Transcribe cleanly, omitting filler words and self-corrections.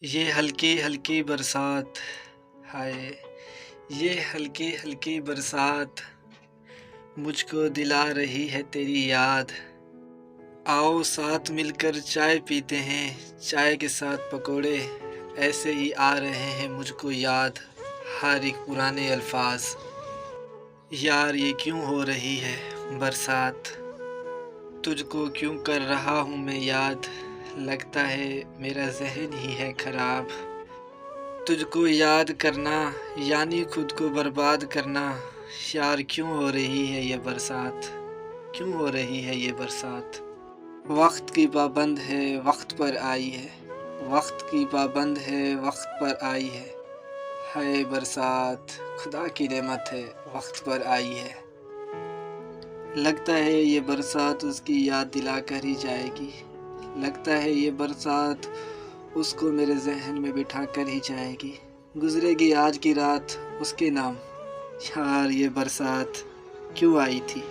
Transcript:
یہ ہلکی ہلکی برسات، ہائے یہ ہلکی ہلکی برسات مجھ کو دلا رہی ہے تیری یاد۔ آؤ ساتھ مل کر چائے پیتے ہیں، چائے کے ساتھ پکوڑے، ایسے ہی آ رہے ہیں مجھ کو یاد ہر ایک پرانے الفاظ۔ یار یہ کیوں ہو رہی ہے برسات، تجھ کو کیوں کر رہا ہوں میں یاد، لگتا ہے میرا ذہن ہی ہے خراب۔ تجھ کو یاد کرنا یعنی خود کو برباد کرنا، یار کیوں ہو رہی ہے یہ برسات، کیوں ہو رہی ہے یہ برسات۔ وقت کی پابند ہے وقت پر آئی ہے، وقت کی پابند ہے وقت پر آئی ہے، ہے برسات خدا کی نعمت ہے وقت پر آئی ہے۔ لگتا ہے یہ برسات اس کی یاد دلا کر ہی جائے گی، لگتا ہے یہ برسات اس کو میرے ذہن میں بٹھا کر ہی جائے گی، گزرے گی آج کی رات اس کے نام۔ یار یہ برسات کیوں آئی تھی۔